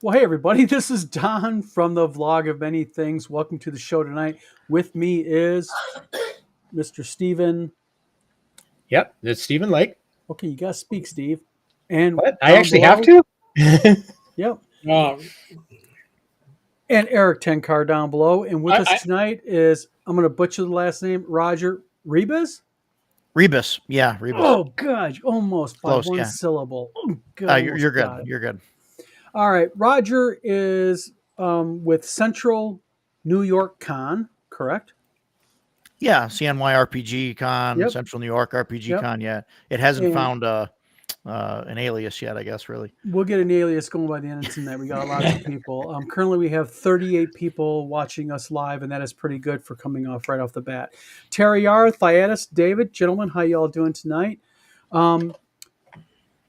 Well, hey, everybody, this is Don from the Vlog of Many Things. Welcome to the show tonight. With me is Mr. Steven. Yep, it's Stephen Lake. Okay, you got to speak, Steve. And What? I down actually have below, to? yep, Um, and Eric Tenkar down below. And with us I tonight is, I'm going to butcher the last name, Roger Rebisz. Rebisz. Yeah, Rebisz. Oh, gosh, almost by Close, one yeah. syllable. Oh, God, You're, almost you're good. got it. You're good. All right, Roger is with Central New York Con, correct? Yeah, CNY RPG Con, Yep, Central New York RPG yep. Con. Yeah, it hasn't And found an alias yet, I guess, really. we'll get an alias going by the end of tonight. We got lots of people. Currently, we have 38 people watching us live, and that is pretty good for coming off right off the bat. Terry R, Thyatis, David, gentlemen, how y'all doing tonight?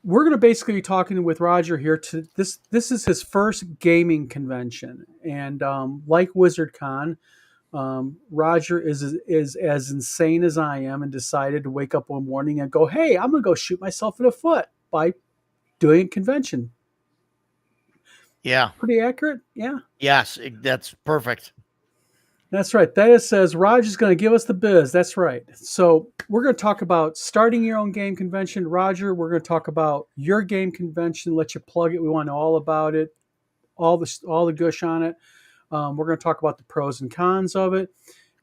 We're going to basically be talking with Roger here. This is his first gaming convention, and like WizardCon, Roger is as insane as I am, and decided to wake up one morning and go, "Hey, I'm going to go shoot myself in the foot by doing a convention." Yeah. Pretty accurate, yeah. Yes, that's perfect. That's right. That says Roger's going to give us the biz. That's right. So we're going to talk about starting your own game convention. Roger, we're going to talk about your game convention. Let you plug it. We want to know all about it, all the gush on it. We're going to talk about the pros and cons of it.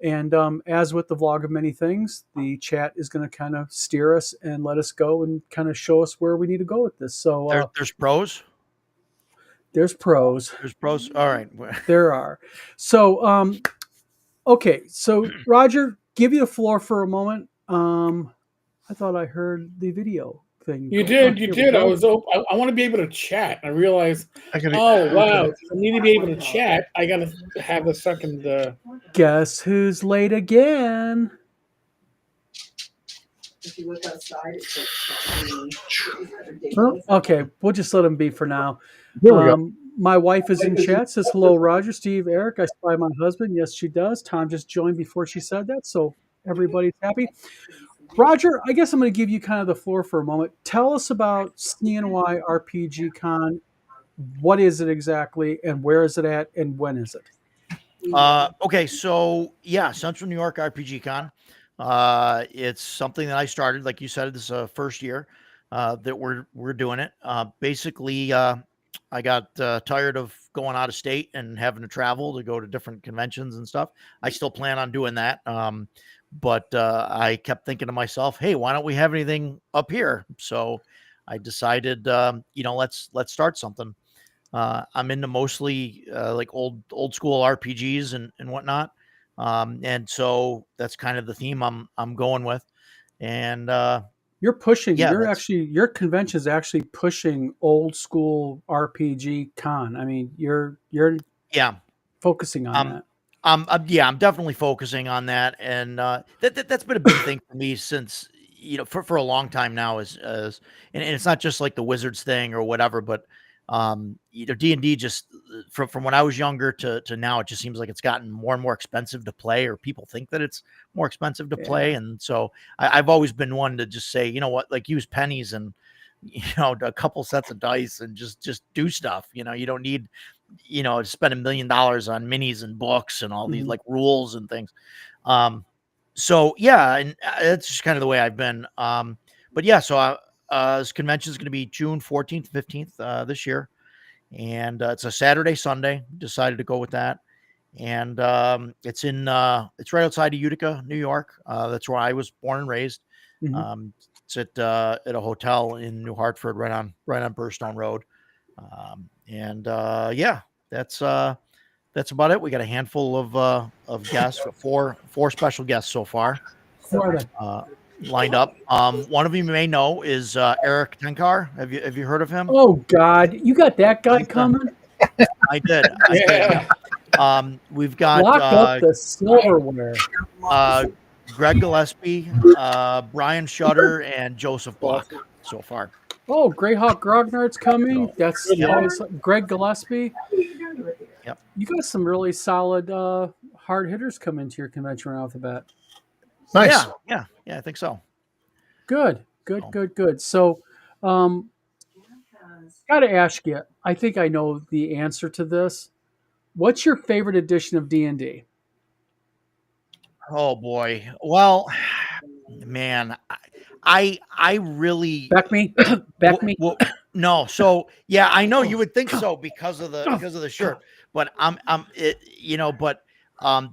And as with the vlog of many things, the chat is going to kind of steer us and let us go and kind of show us where we need to go with this. So There's pros. there's pros. There's pros. All right. There are. So okay, so Roger, give you the floor for a moment. I thought I heard the video thing. you go- did, here you we did. I go. was. I want to be able to chat. I realized. I gotta, Oh wow! For me to be able to chat, I got to have a second. Guess who's late again? If you look outside, it's like Oh, okay, we'll just let him be for now. Here we go. My wife is in chat. Says hello, Roger, Steve, Eric. I spy my husband. Yes, she does. Tom just joined before she said that, so everybody's happy. Roger, I guess I'm going to give you kind of the floor for a moment. Tell us about CNY RPG Con. What is it exactly, and where is it at, and when is it? Okay, so yeah, Central New York RPG Con. It's something that I started, like you said, this is a first year that we're doing it. Basically, I got tired of going out of state and having to travel to go to different conventions and stuff. I still plan on doing that. But I kept thinking to myself, hey, why don't we have anything up here? So I decided, let's start something. I'm into mostly like old school RPGs and whatnot. And so that's kind of the theme I'm going with. And You're pushing. yeah, Your convention is actually pushing old school RPG con. I mean, you're yeah, focusing on that. I'm definitely focusing on that, and that's been a big thing for me since for a long time now. And it's not just like the Wizards thing or whatever, but D&D just from when I was younger to now, it just seems like it's gotten more and more expensive to play, or people think that it's more expensive to play, and so I've always been one to just say, you know what, like use pennies and a couple sets of dice and just do stuff. You don't need to spend $1 million on minis and books and all these like rules and things. So yeah, and that's just kind of the way I've been. But yeah, so this convention is going to be June 14th, 15th this year, and it's a Saturday, Sunday. Decided to go with that, and it's right outside of Utica, New York. That's where I was born and raised. It's at a hotel in New Hartford, right on Burstone Road. Yeah, that's about it. We got a handful of guests, four special guests so far lined up. One of you may know is Eric Tenkar. Have you heard of him? Oh God, you got that guy coming? I did. We've got Lock up the silverware. Greg Gillespie, Brian Shutter, and Joseph Block so far. Oh, Greyhawk Grognard's coming. So, That's always Greg Gillespie. Yep. You got some really solid hard hitters coming to your convention right off the bat. Nice. Yeah, I think so. Good. So Gotta ask you. I think I know the answer to this. What's your favorite edition of D&D? Oh boy. Well, man, I really Back me. Back me. no. So yeah, I know you would think so because of the shirt, but I'm it, but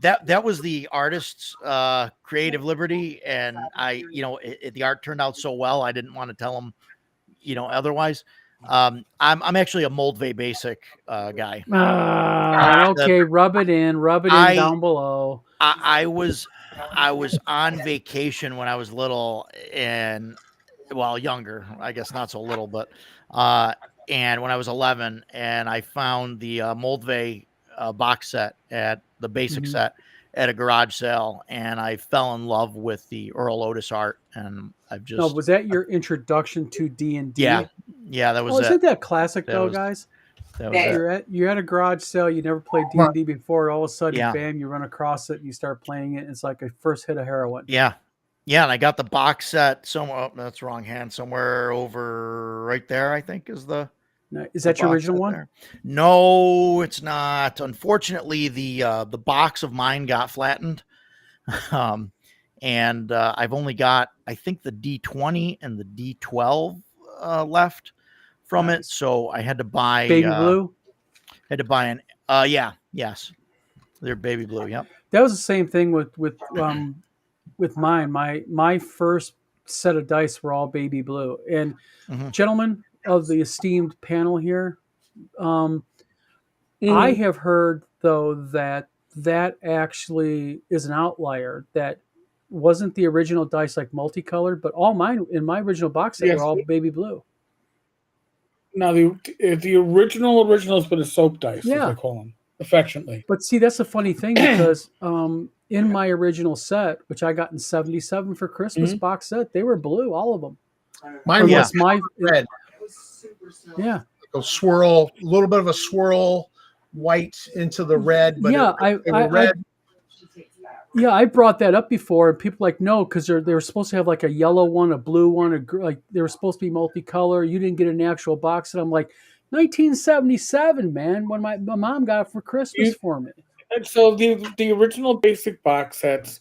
that was the artist's creative liberty, and the art turned out so well, I didn't want to tell him otherwise. I'm actually a Moldvay basic guy. Okay, rub it in I down below. I was on vacation when I was little, and well, younger, I guess not so little, but and when I was 11, and I found the Moldvay box set at the basic Mhm. set at a garage sale, and I fell in love with the Earl Otis art, and I've No, just was that your introduction to D&D? yeah, that was Oh, it. isn't that classic That though, was guys? that was it. You're at a garage sale. You never played Well- D&D before. All of a sudden, Yeah. bam! You run across it. And you start playing it. It's like a first hit of heroin. Yeah. Yeah, and I got the box set somewhere. Oh, that's wrong hand. Somewhere over right there, I think, is the. Now, is that your box original set one? there. No, it's not. Unfortunately, the box of mine got flattened, and I've only got, I think, the D20 and the D12 left from it. Nice. So I had to buy Baby blue. an. Yes, they're baby blue. Yep. That was the same thing with mine. My first set of dice were all baby blue. And Mhm. gentlemen of the esteemed panel here, I Mhm. have heard though that actually is an outlier. That wasn't the original dice like multicolored, but all mine in my original box set Yes. were all baby blue. Now the original's been a soap dice, Yeah. as they call them, affectionately. But see, that's a funny thing because in my original set, which I got in '77 for Christmas Mhm. box set, they were blue, all of them. Mine Yeah. was red. Yeah, A swirl, a little bit of a swirl, white into the red. But yeah, they were red. I brought that up before, and people like no, because they were supposed to have like a yellow one, a blue one, like they were supposed to be multicolor. You didn't get an actual box set. I'm like, 1977, man, when my mom got it for Christmas for me. And so the original basic box sets,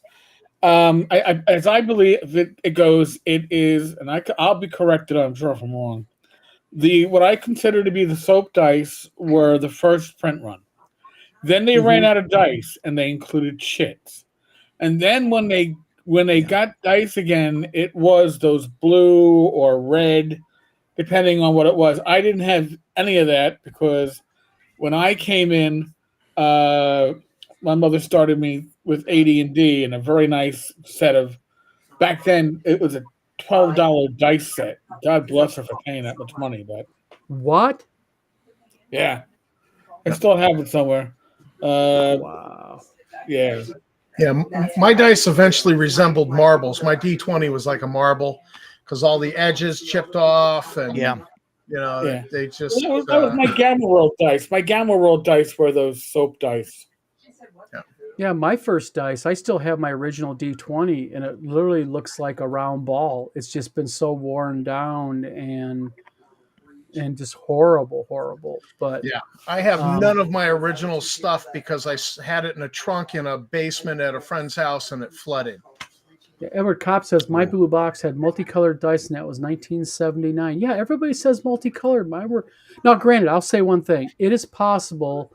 as I believe it goes, it is, and I'll be corrected. I'm sure if I'm wrong. What I consider to be the soap dice were the first print run. Then they ran out of dice, and they included chits. And then when they got dice again, it was those blue or red, depending on what it was. I didn't have any of that because when I came in, my mother started me with AD&D and a very nice set of. Back then, it was a $12 dice set. God bless her for paying that much money, but What? yeah, I still have it somewhere. Wow. Yeah. Yeah, my dice eventually resembled marbles. My D20 was like a marble because all the edges chipped off, and Yeah. Yeah. they just. That was my Gamma World dice. My Gamma World dice were those soap dice. Yeah, my first dice, I still have my original D20, and it literally looks like a round ball. It's just been so worn down and just horrible. But Yeah, I have none of my original stuff because I had it in a trunk in a basement at a friend's house, and it flooded. yeah, Edward Kopp says my blue box had multicolored dice, and that was 1979. Yeah, everybody says multicolored. Mine were. Now, granted, I'll say one thing: it is possible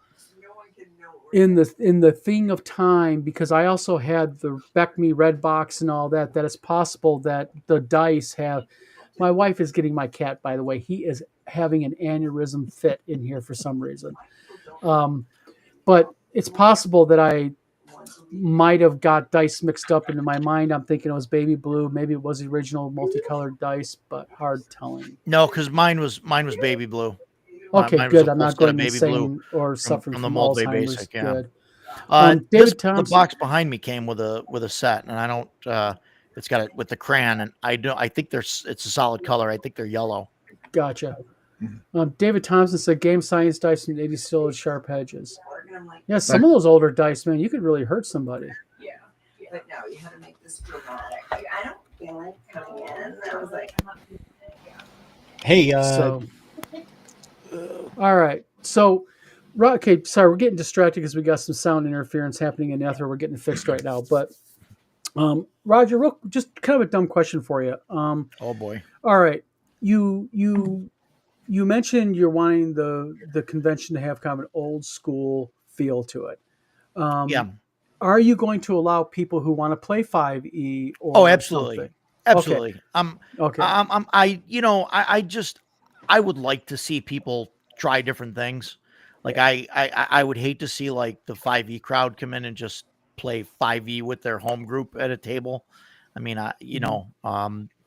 in the thing of time, because I also had the Beck Me Red box and all that. That it's possible that the dice have. My wife is getting my cat, by the way. He is having an aneurysm fit in here for some reason. But it's possible that I might have got dice mixed up into my mind. I'm thinking it was baby blue. Maybe it was the original multicolored dice, but hard telling. No, because mine was baby blue. Okay, Mine was good. a I'm full not set going of baby insane or suffering from the from Moldvay Alzheimer's. Basic, yeah. Good. The Thompson. box behind me came with a set, and I don't. It's got it with the crayon, and I think it's a solid color. I think they're yellow. Gotcha. David Thompson said game science dice and 80 still had sharp edges. Yeah, some of those older dice, man, you could really hurt somebody. Yeah. But no, you had to make this dramatic. Like, I don't feel like coming in. I was like, Hey, So All right. So, okay, sorry, we're getting distracted because we got some sound interference happening in Ether. We're getting it fixed right now. But, Roger, just kind of a dumb question for you. Oh boy. All right. You mentioned you're wanting the convention to have kind of an old school feel to it. Yeah. Are you going to allow people who want to play 5e Oh, or absolutely. something? Okay. Absolutely. Okay. I would like to see people try different things. Like I would hate to see like the 5e crowd come in and just play 5e with their home group at a table. I mean,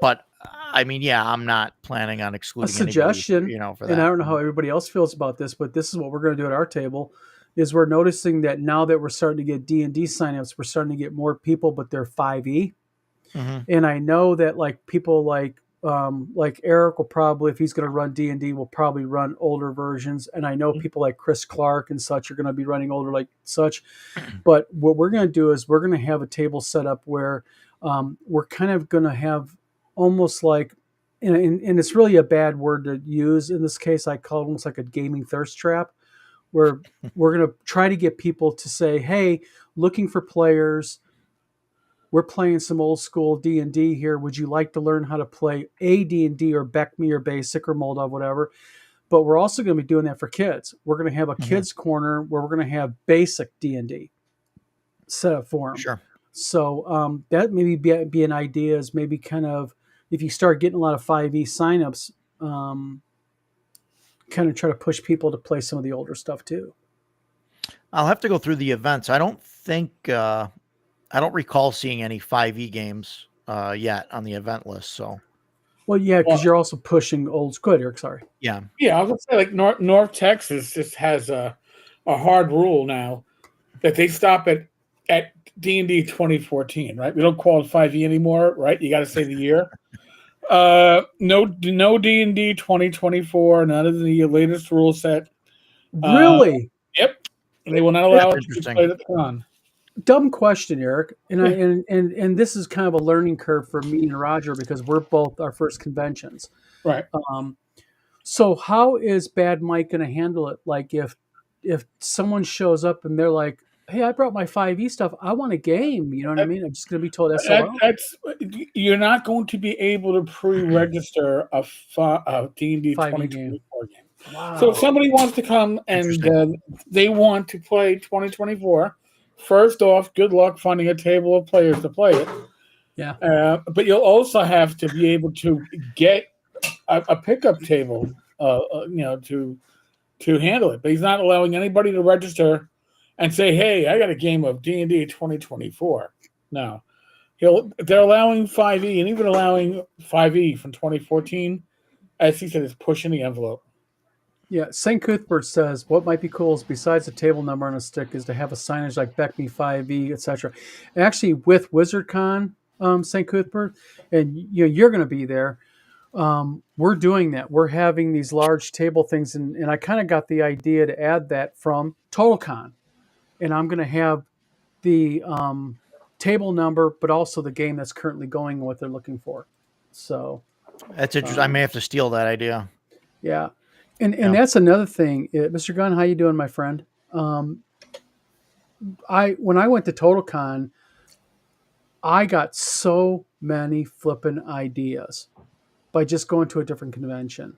but I mean, yeah, I'm not planning on A excluding anybody, suggestion, for and I that. don't know how everybody else feels about this, but this is what we're going to do at our table. Is we're noticing that now that we're starting to get D&D signups, we're starting to get more people, but they're 5e. Mhm. And I know that like people like Eric will probably, if he's going to run D&D, will probably run older versions. And I know people like Chris Clark and such are going to be running older like such. But what we're going to do is we're going to have a table set up where we're kind of going to have almost like, and it's really a bad word to use in this case. I call it almost like a gaming thirst trap, where we're going to try to get people to say, hey, looking for players, we're playing some old school D&D here. Would you like to learn how to play a D&D or BECME or Basic or Moldov, whatever? But we're also going to be doing that for kids. We're going to have a Mhm. kids corner where we're going to have basic D&D set up for them. Sure. So that maybe be an idea, is maybe kind of, if you start getting a lot of 5e signups, kind of try to push people to play some of the older stuff too. I'll have to go through the events. I don't recall seeing any 5e games yet on the event list. So Well, yeah, Well, because you're also pushing old school. Eric, sorry. yeah. yeah, I was gonna say like North Texas just has a hard rule now that they stop at D&D 2014, right? We don't call it 5e anymore, right? You got to say the year. No D&D 2024, none of the latest rule set. Really? Yep, they will not That's allow it to be interesting. played at the con. Dumb question, Eric. And I Yeah. and this is kind of a learning curve for me and Roger because we're both our first conventions. Right. So how is Bad Mike going to handle it? Like if someone shows up and they're like, "Hey, I brought my 5e stuff. I want a game." You know what I mean? I'm just going to be told SOL. That's you're not going to be able to pre-register a D&D 5e game. 2024 game. Wow. So if somebody wants to come and Interesting. they want to play 2024, first off, good luck finding a table of players to play it. Yeah. But you'll also have to be able to get a pickup table, to handle it. But he's not allowing anybody to register and say, "Hey, I got a game of D&D 2024." No, they're allowing 5e and even allowing 5e from 2014. As he said, is pushing the envelope. Yeah, St. Cuthbert says what might be cool is besides the table number on a stick is to have a signage like BECME 5e, etc. Actually, with WizardCon, St. Cuthbert, and you're going to be there. We're doing that. We're having these large table things, and I kind of got the idea to add that from TotalCon, and I'm going to have the table number, but also the game that's currently going and what they're looking for. So That's interesting. I may have to steal that idea. yeah. And Yeah. that's another thing, Mr. Gunn. How you doing, my friend? When I went to TotalCon, I got so many flippin' ideas by just going to a different convention.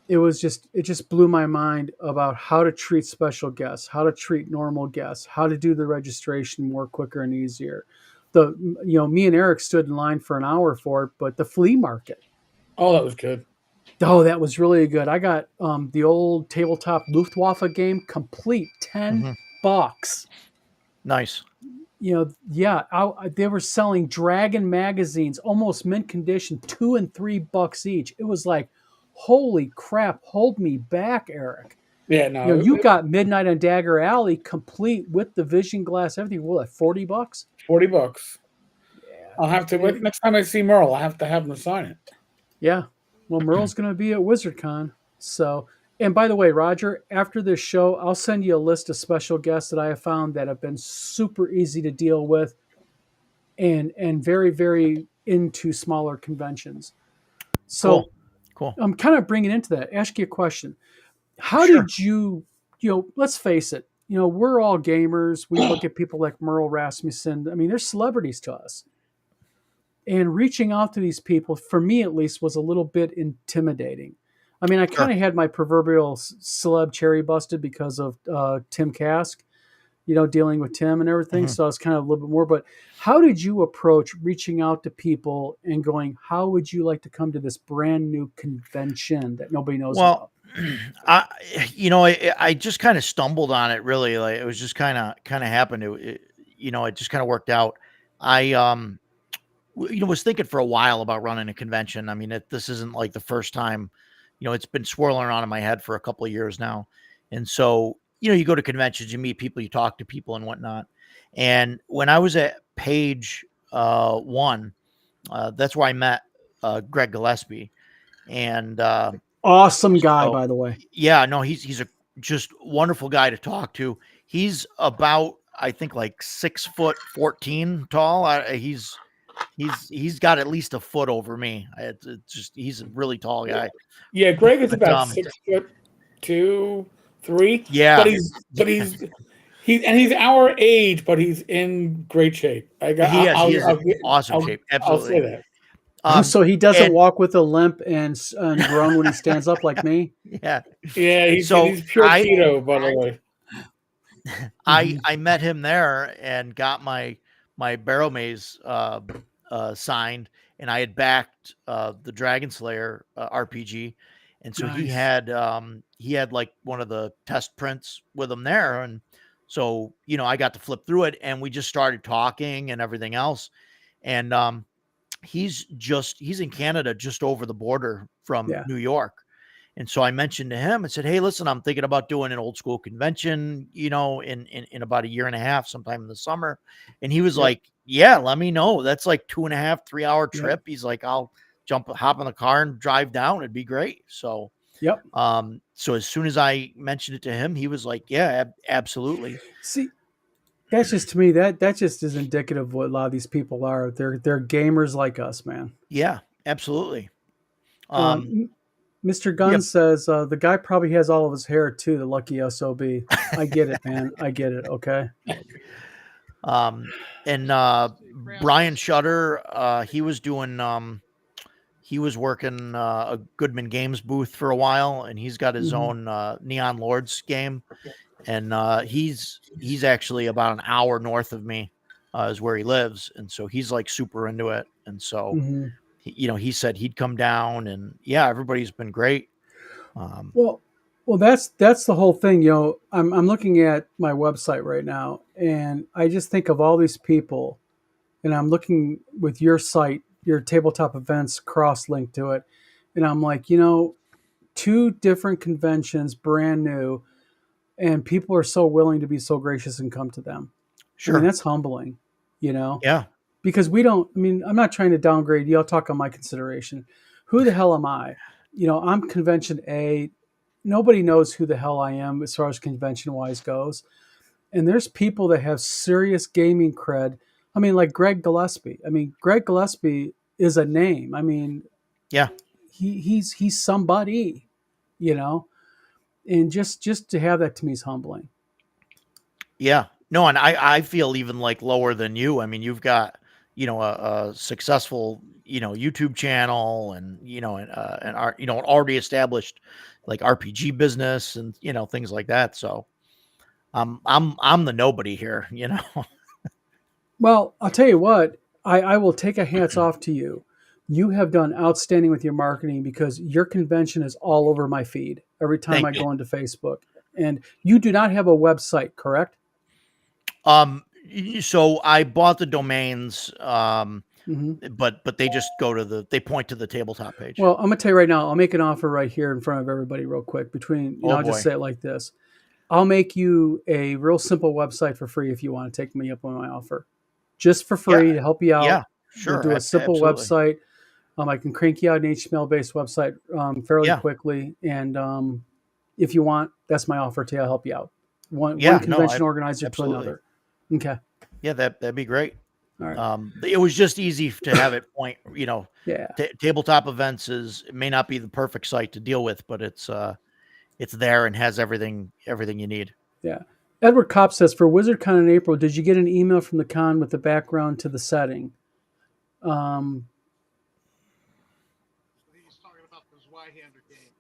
It just blew my mind about how to treat special guests, how to treat normal guests, how to do the registration more quicker and easier. Me and Eric stood in line for an hour for it, but the flea market. Oh, that was good. Oh, that was really good. I got the old tabletop Luftwaffe game complete, Mhm. $10. Nice. They were selling Dragon magazines, almost mint condition, $2 and $3 each. It was like, holy crap! Hold me back, Eric. Yeah, no, You got Midnight on Dagger Alley complete with the vision glass, everything. What, $40? $40. Yeah. I'll have to next time I see Merle. I have to have him sign it. Yeah. Well, Merle's going to be at WizardCon. So, and by the way, Roger, after this show, I'll send you a list of special guests that I have found that have been super easy to deal with and very, very into smaller conventions. So, Cool. I'm kind of bringing into that. Ask you a question. How Sure. did you, let's face it, we're all gamers. We look at people like Merle Rasmussen. I mean, they're celebrities to us. And reaching out to these people, for me at least, was a little bit intimidating. I mean, I Sure. kind of had my proverbial celeb cherry busted because of Tim Kask, dealing with Tim and everything. Mhm. So I was kind of a little bit more. But how did you approach reaching out to people and going, how would you like to come to this brand new convention that nobody knows about? Well, I just kind of stumbled on it really. Like it was just kind of happened. It just kind of worked out. I, was thinking for a while about running a convention. I mean, this isn't like the first time, it's been swirling around in my head for a couple of years now. And so, you go to conventions, you meet people, you talk to people and whatnot. And when I was at Page 1, that's where I met Greg Gillespie. And Awesome guy, so, by the way. yeah, no, he's a just wonderful guy to talk to. He's about, I think, like 6'14" tall. He's got at least a foot over me. It's just he's a really tall guy. Yeah, Greg is But, about 6'2", 3". Yeah. He's our age, but he's in great shape. He is in awesome shape. I'll say Absolutely. that. So he doesn't and- walk with a limp and groan when he stands up like me. Yeah. Yeah, he's pure keto, by the way. I met him there and got my Barrow Maze signed, and I had backed the Dragon Slayer RPG, and so he had like one of the test prints with him there, and so I got to flip through it, and we just started talking and everything else, and he's in Canada, just over the border from New York. And so I mentioned to him and said, hey, listen, I'm thinking about doing an old school convention, in about a year and a half, sometime in the summer. And he was like, yeah, let me know. That's like 2.5, 3 hour trip. He's like, I'll hop in the car and drive down. It'd be great. So, so as soon as I mentioned it to him, he was like, yeah, absolutely. See, that's just, to me, that just is indicative of what a lot of these people are. They're gamers like us, man. Yeah, absolutely. Mr. Gunn says the guy probably has all of his hair too. The lucky SOB. I get it, man. I get it. Okay. And Brian Shutter, he was working a Goodman Games booth for a while, and he's got his own Neon Lords game, and he's actually about an hour north of me, is where he lives, and so he's like super into it, and so. He said he'd come down, and everybody's been great. Well, that's the whole thing. I'm looking at my website right now, and I just think of all these people, and I'm looking with your site, your tabletop events cross-linked to it, and I'm like, 2 different conventions, brand new, and people are so willing to be so gracious and come to them. Sure, I mean, that's humbling. Yeah. Because I'm not trying to downgrade you. I'll talk on my consideration. Who the hell am I? I'm convention A. Nobody knows who the hell I am as far as convention wise goes. And there's people that have serious gaming cred. I mean, like Greg Gillespie. I mean, Greg Gillespie is a name. I mean, he's somebody, and just to have that to me is humbling. Yeah, no. And I feel even like lower than you. I mean, you've got, a successful, YouTube channel, and, an already established like RPG business, and, things like that. So I'm the nobody here, Well, I'll tell you what, I will take a hats off to you. You have done outstanding with your marketing, because your convention is all over my feed every time I go into Facebook. And you do not have a website, correct? So I bought the domains, but they just they point to the tabletop page. Well, I'm gonna tell you right now, I'll make an offer right here in front of everybody real quick. I'll just say it like this. I'll make you a real simple website for free if you want to take me up on my offer. Just for free to help you out. Yeah, sure. We'll do a simple website. I can crank you out an HTML-based website fairly quickly. And if you want, that's my offer to you. I'll help you out. One convention organizer to another. Okay. Yeah, that'd be great. All right. It was just easy to have it point, Yeah. tabletop events it may not be the perfect site to deal with, but it's there and has everything you need. Yeah. Edward Kopp says, for WizardCon in April, did you get an email from the con with the background to the setting? He's talking about those Y-hander games.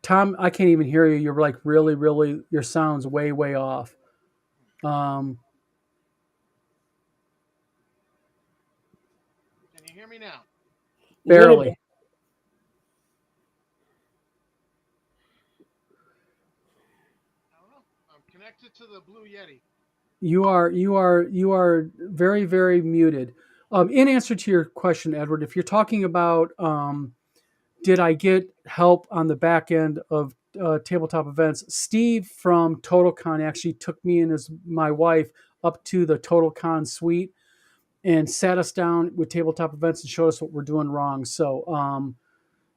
Tom, I can't even hear you. You're like really, really, your sound's way, way off. Can you hear me now? Barely. I don't know. I'm connected to the Blue Yeti. You are very, very muted. In answer to your question, Edward, if you're talking about did I get help on the back end of tabletop events, Steve from TotalCon actually took me and my wife up to the TotalCon suite and sat us down with tabletop events and showed us what we're doing wrong. So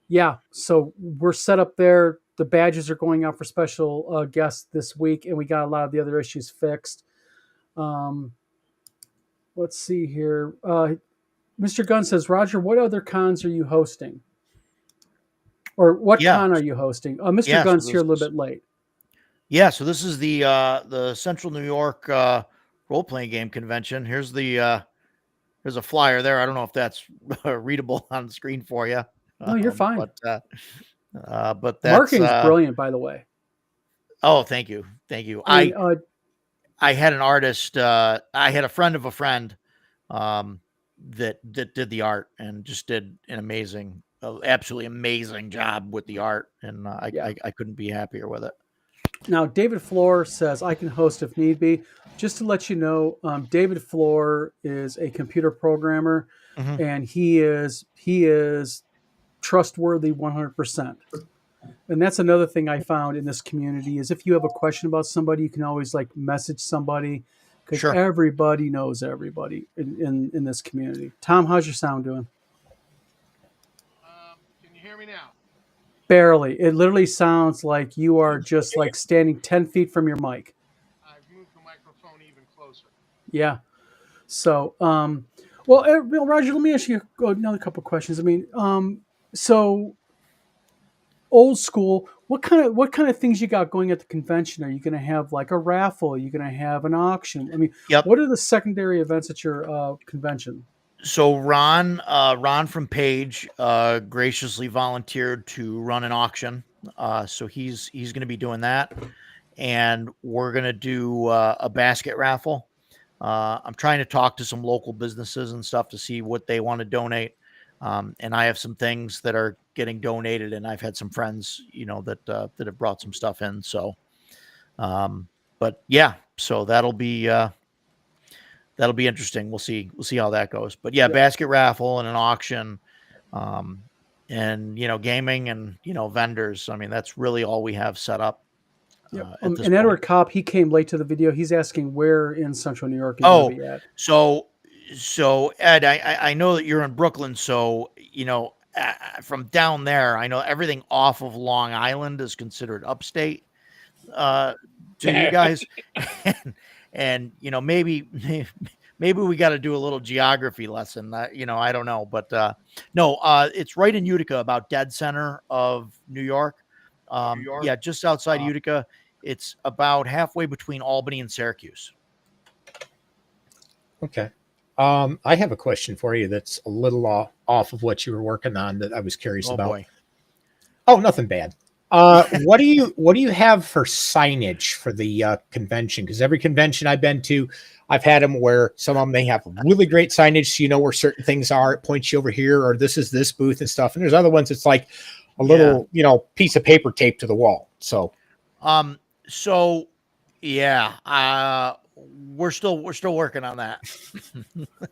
yeah, so we're set up there. The badges are going out for special guests this week, and we got a lot of the other issues fixed. Let's see here. Mr. Gunn says, Roger, what other cons are you hosting? Or what con are you hosting? Mr. Gunn's here a little bit late. Yeah, so this is the Central New York role-playing game convention. Here's a flyer there. I don't know if that's readable on the screen for you. No, you're fine. But that's marketing's brilliant, by the way. Oh, thank you. I had an artist. I had a friend of a friend that did the art and just did an absolutely amazing job with the art, and I couldn't be happier with it. Now, David Floor says, I can host if need be. Just to let you know, David Floor is a computer programmer, and he is trustworthy 100%. And that's another thing I found in this community is if you have a question about somebody, you can always like message somebody because everybody knows everybody in this community. Tom, how's your sound doing? Can you hear me now? Barely. It literally sounds like you are just like standing 10 feet from your mic. I've moved the microphone even closer. Yeah. So, well, Roger, let me ask you another couple of questions. I mean, so old school, what kind of things you got going at the convention? Are you going to have like a raffle? Are you going to have an auction? I mean, what are the secondary events at your convention? So Ron from Page graciously volunteered to run an auction. So he's going to be doing that, and we're going to do a basket raffle. I'm trying to talk to some local businesses and stuff to see what they want to donate. And I have some things that are getting donated, and I've had some friends, that have brought some stuff in. So, but yeah, so that'll be interesting. We'll see how that goes. But yeah, basket raffle and an auction, and gaming and vendors. I mean, that's really all we have set up. And Edward Kopp, he came late to the video. He's asking where in Central New York you're going to be at. So Ed, I know that you're in Brooklyn, so from down there, I know everything off of Long Island is considered upstate to you guys, and maybe we got to do a little geography lesson. I don't know, but no, it's right in Utica, about dead center of New York. Yeah, just outside Utica. It's about halfway between Albany and Syracuse. Okay. I have a question for you that's a little off of what you were working on that I was curious about. Boy. Oh, nothing bad. What do you have for signage for the convention? Because every convention I've been to, I've had them where some of them, they have really great signage, so you know where certain things are. It points you over here, or this is this booth and stuff. And there's other ones, it's like a little, piece of paper taped to the wall. So, we're still working on that.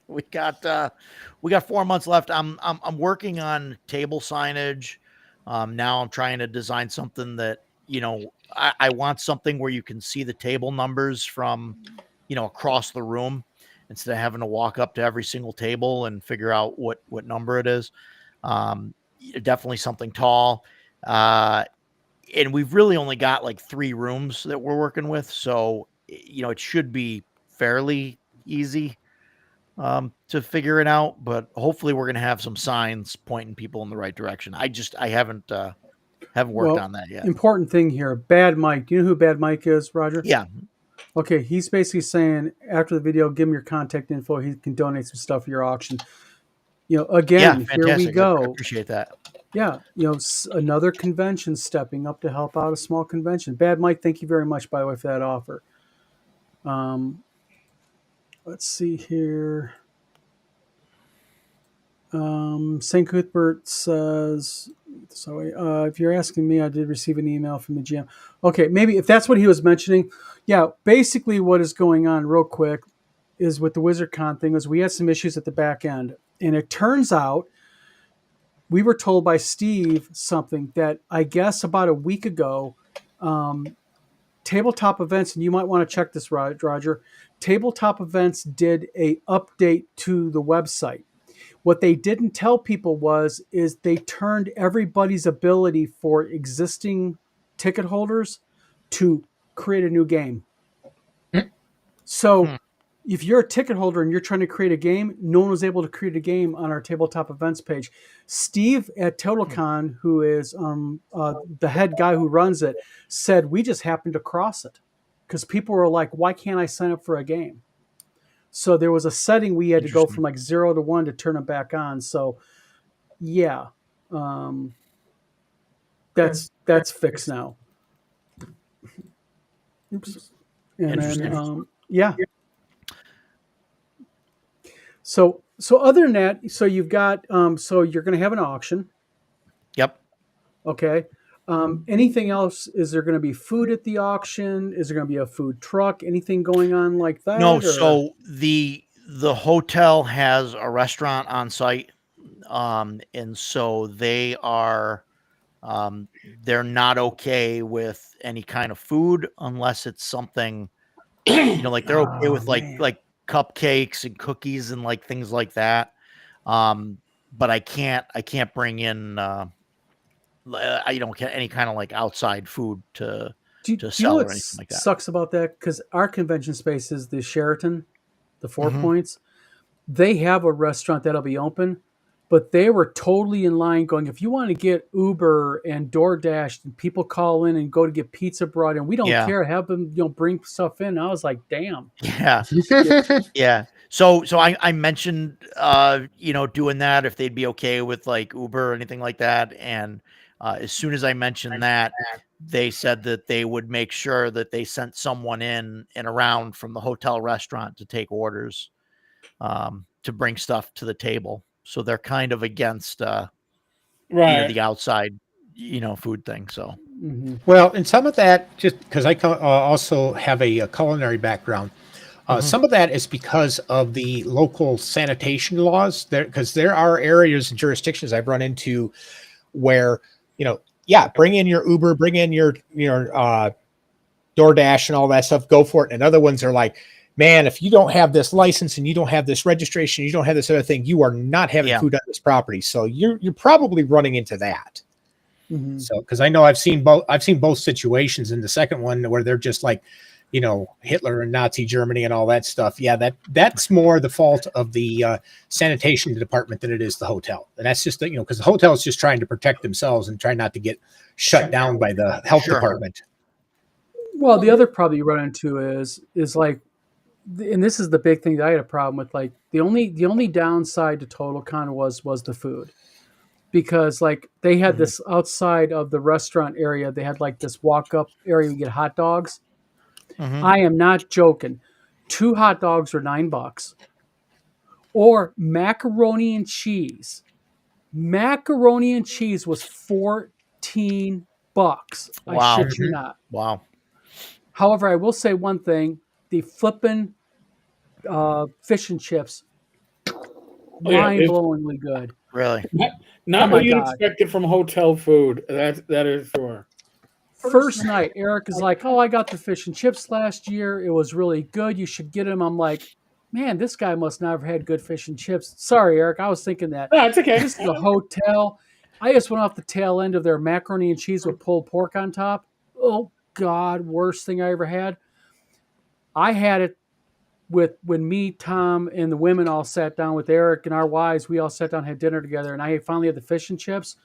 we got 4 months left. I'm working on table signage. Now I'm trying to design something that, I want something where you can see the table numbers from, across the room instead of having to walk up to every single table and figure out what number it is. Definitely something tall. And we've really only got like 3 rooms that we're working with. So, it should be fairly easy. to figure it out, but hopefully we're going to have some signs pointing people in the right direction. I haven't worked on that yet. Important thing here, Bad Mike. Do you know who Bad Mike is, Roger? Yeah. Okay, he's basically saying after the video, give him your contact info. He can donate some stuff for your auction. Again, Yeah, here we fantastic. I go. appreciate that. Yeah, another convention stepping up to help out a small convention. Bad Mike, thank you very much, by the way, for that offer. Let's see here. St. Cuthbert says, if you're asking me, I did receive an email from the GM. Okay, maybe if that's what he was mentioning. Yeah, basically what is going on real quick is with the WizardCon thing is we had some issues at the back end. And it turns out we were told by Steve something that I guess about a week ago, Tabletop Events, and you might want to check this, Roger. Tabletop Events did a update to the website. What they didn't tell people is they turned everybody's ability for existing ticket holders to create a new game. So if you're a ticket holder and you're trying to create a game, no one was able to create a game on our Tabletop Events page. Steve at TotalCon, who is the head guy who runs it, said we just happened to cross it because people were like, why can't I sign up for a game? So there was a setting we had to go from like 0 to 1 to turn it back on. So yeah, that's fixed now. Oops. And then, yeah. So other than that, so you've got, so you're going to have an auction. Yep. Okay. Anything else? Is there going to be food at the auction? Is there going to be a food truck? Anything going on like that? No. Or? So the hotel has a restaurant on site. And so they are, they're not okay with any kind of food unless it's something, like they're okay with like cupcakes and cookies and like things like that. But I can't bring in, any kind of like outside food to sell or anything like that. Sucks about that because our convention space is the Sheraton, the Four Points. They have a restaurant that'll be open, but they were totally in line going, if you want to get Uber and DoorDash and people call in and go to get pizza brought in, we don't care. Have them, bring stuff in. I was like, damn. Yeah. Yeah. So I mentioned, doing that if they'd be okay with like Uber or anything like that. And as soon as I mentioned that, they said that they would make sure that they sent someone in and around from the hotel restaurant to take orders, to bring stuff to the table. So they're kind of against, the outside, food thing. So, well, and some of that, just because I also have a culinary background, some of that is because of the local sanitation laws there, because there are areas and jurisdictions I've run into where, bring in your Uber, bring in your DoorDash and all that stuff, go for it. And other ones are like, man, if you don't have this license and you don't have this registration, you don't have this other thing, you are not having food on this property. So you're probably running into that. So, because I know I've seen both situations. In the second one where they're just like, Hitler and Nazi Germany and all that stuff. Yeah, that's more the fault of the sanitation department than it is the hotel. And that's just because the hotel is just trying to protect themselves and try not to get shut down by the health department. Well, the other problem you run into is like, and this is the big thing that I had a problem with. Like the only downside to TotalCon was the food, because like they had this outside of the restaurant area, they had like this walk up area you get hot dogs. I am not joking. 2 hot dogs are $9, or macaroni and cheese. Macaroni and cheese was $14. Wow. I shit you not. Wow. However, I will say one thing: the flippin' fish and chips, mind-blowingly good. Really? Not what you'd expect it from hotel food. That is sure. First night, Eric is like, "Oh, I got the fish and chips last year. It was really good. You should get them." I'm like, "Man, this guy must not have had good fish and chips." Sorry, Eric. I was thinking that. No, it's okay. This is a hotel. I just went off the tail end of their macaroni and cheese with pulled pork on top. Oh God, worst thing I ever had. I had it when me, Tom, and the women all sat down with Eric and our wives, we all sat down, had dinner together, and I finally had the fish and chips.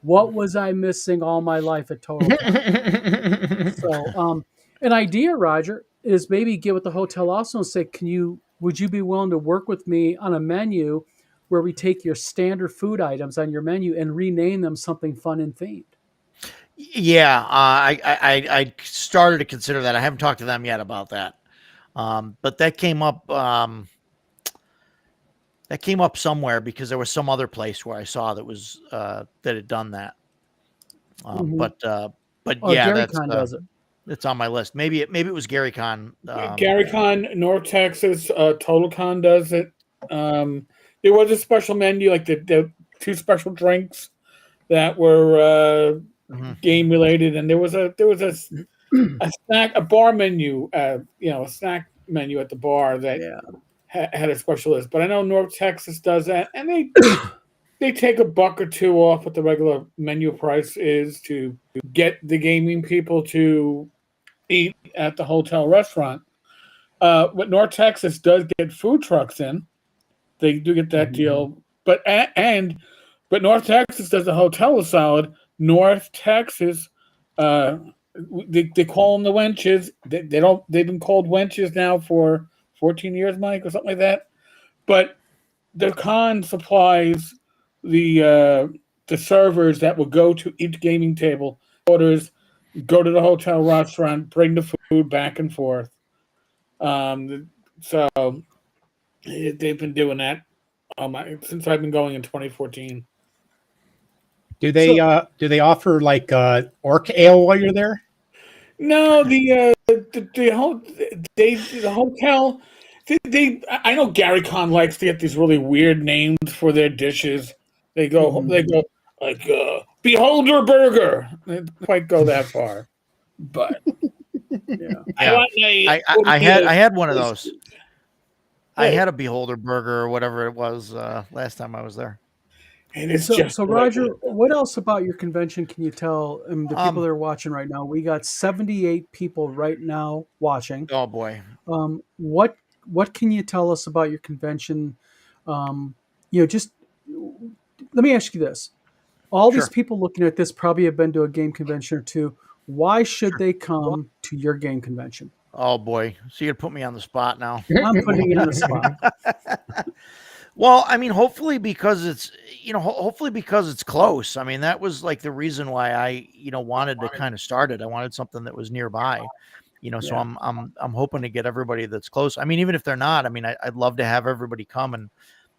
What was I missing all my life at Total Time? So, an idea, Roger, is maybe get with the hotel also and say, would you be willing to work with me on a menu where we take your standard food items on your menu and rename them something fun and themed? Yeah, I started to consider that. I haven't talked to them yet about that. But that came up. That came up somewhere because there was some other place where I saw that was that had done that. Mhm. But Oh, yeah, Gary Con does it. it's on my list. Maybe it was Gary Con. Gary Con, North Texas, Total Con does it. There was a special menu, like the two special drinks that were game related, and there was a snack, a bar menu, a snack menu at the bar that had a special list. But I know North Texas does that, and they take $1 or $2 off what the regular menu price is to get the gaming people to eat at the hotel restaurant. But North Texas does get food trucks in. They do get that deal. But North Texas does the hotel is solid. North Texas, they call them the wenches. They don't. They've been called wenches now for 14 years, Mike, or something like that. But the con supplies the servers that will go to each gaming table, orders, go to the hotel restaurant, bring the food back and forth. So they've been doing that since I've been going in 2014. Do they offer like orc ale while you're there? No, the hotel. I know Gary Con likes to get these really weird names for their dishes. They go like Beholder Burger. They don't quite go that far, but Yeah. I had one of those. I had a Beholder Burger or whatever it was last time I was there. And it's so Roger, what else about your convention can you tell the people that are watching right now? We got 78 people right now watching. Oh boy. What can you tell us about your convention? Just let me ask you this. All these people looking at this probably have been to a game convention or two. Why should they come to your game convention? Oh boy. So you're gonna put me on the spot now. I'm putting you on the spot. Well, I mean, hopefully because it's close. I mean, that was like the reason why I, wanted to kind of start it. I wanted something that was nearby, so I'm hoping to get everybody that's close. I mean, even if they're not, I mean, I'd love to have everybody come and,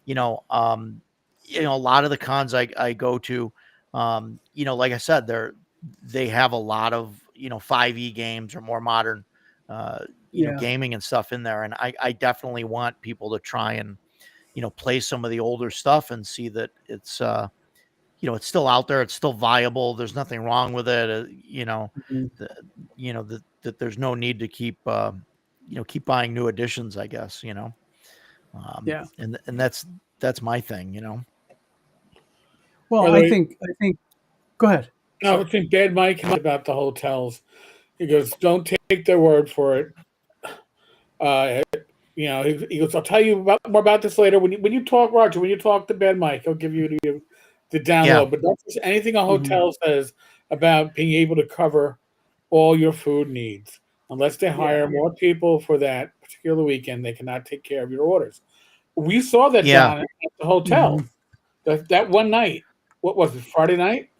a lot of the cons I go to, like I said, they have a lot of, 5e games or more modern, gaming and stuff in there. And I definitely want people to try and, play some of the older stuff and see that it's, it's still out there. It's still viable. There's nothing wrong with it. That there's no need to keep buying new editions, I guess, and that's my thing, Well, I think, go ahead. No, I think Bad Mike about the hotels. He goes, don't take their word for it. He goes, I'll tell you more about this later. When you talk, Roger, when you talk to Ben Mike, he'll give you the download. Yeah. But don't just anything a hotel says about being able to cover all your food needs. Unless they hire more people for that particular weekend, they cannot take care of your orders. We saw that down at the hotel. That one night, what was it, Friday night?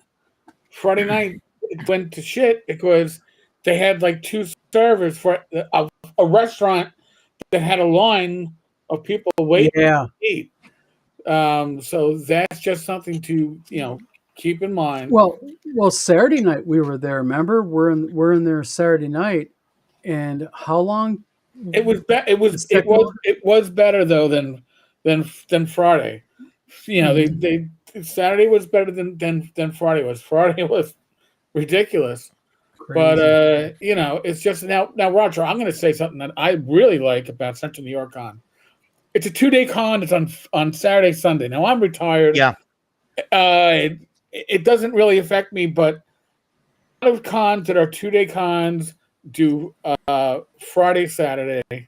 Friday night, it went to shit because they had like 2 servers for a restaurant that had a line of people waiting to eat. So that's just something to keep in mind. Well, Saturday night we were there. Remember, we're in there Saturday night, and how long? It was better though than Friday. They Saturday was better than Friday was. Friday was ridiculous. Crazy. But it's just now, Roger, I'm going to say something that I really like about Central New York Con. It's a 2-day con. It's on Saturday, Sunday. Now I'm retired. Yeah. It doesn't really affect me, but a lot of cons that are 2-day cons do Friday, Saturday.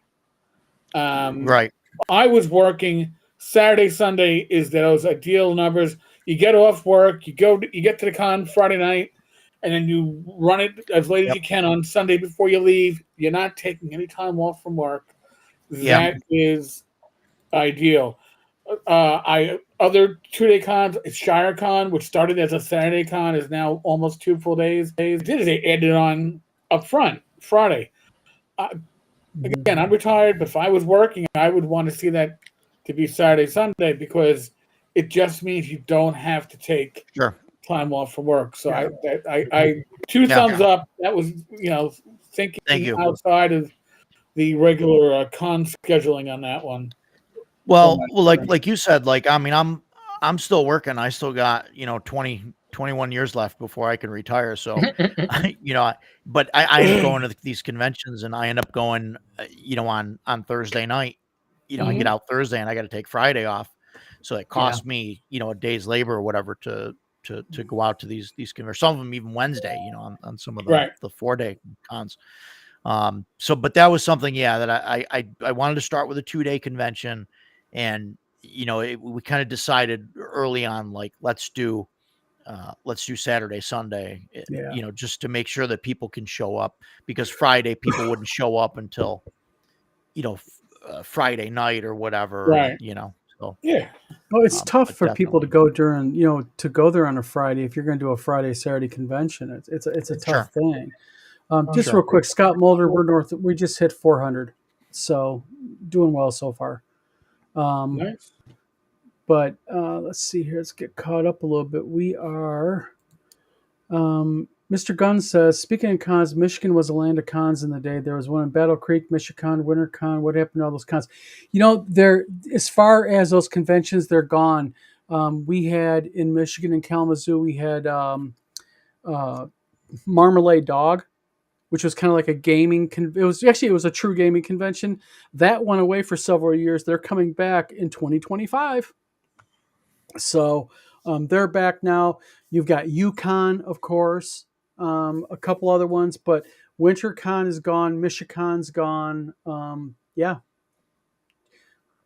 Right. I was working Saturday, Sunday is those ideal numbers. You get off work, you get to the con Friday night, and then you run it as late as Yep. you can on Sunday before you leave. You're not taking any time off from work. Yeah. That is ideal. Other 2-day cons, Shire Con, which started as a Saturday con, is now almost 2 full days. They added on up front Friday. Again, I'm retired, but if I was working, I would want to see that to be Saturday, Sunday, because it just means you don't have to take Sure. time off from work. So Yeah. I two Yeah. thumbs up. That was Thank thinking you. outside of the regular con scheduling on that one. Well, like you said, like I mean, I'm still working. I still got 21 years left before I can retire. So, but I end up going to these conventions, and I end up going, on Thursday night. I get out Thursday, and I got to take Friday off. So it costs me, a day's labor or whatever to go out to these conventions. Some of them even Wednesday, on some of the 4-day cons. But that was something, that I wanted to start with a 2-day convention, and we kind of decided early on, like let's do Saturday, Sunday, just to make sure that people can show up, because Friday people wouldn't show up until Friday night or whatever, Right. So yeah. Well, it's tough but for people to definitely. go during, to go there on a Friday if you're going to do a Friday Saturday convention. It's a tough Sure. thing. Just Sure. real quick, Scott Mulder, we're north. We just hit 400, so doing well so far. Nice. But let's see here. Let's get caught up a little bit. We are. Mr. Gunn says, speaking of cons, Michigan was a land of cons in the day. There was one in Battle Creek, Michigan, WinterCon. What happened to all those cons? They're, as far as those conventions, they're gone. We had in Michigan and Kalamazoo, we had Marmalade Dog, which was kind of like a gaming. It was a true gaming convention that went away for several years. They're coming back in 2025. So they're back now. You've got UConn, of course, a couple other ones, but WinterCon is gone. Michigan's gone. Who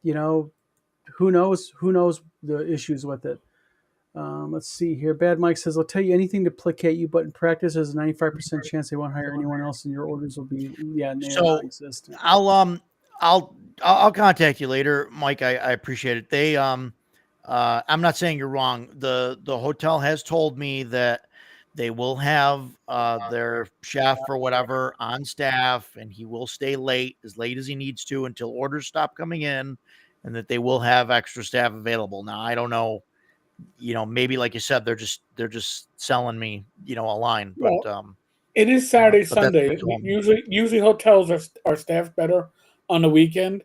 knows? Who knows the issues with it? Let's see here. Bad Mike says, I'll tell you anything to placate you, but in practice, there's a 95% chance they won't hire anyone else, and your orders will be So non-existent. I'll contact you later, Mike. I appreciate it. They I'm not saying you're wrong. The hotel has told me that they will have their chef or whatever on staff, and he will stay as late as he needs to until orders stop coming in, and that they will have extra staff available. Now, I don't know, maybe like you said, they're just selling me, a line, but Well, it is Saturday, but that's Sunday. Usually hotels are staffed better on the weekend,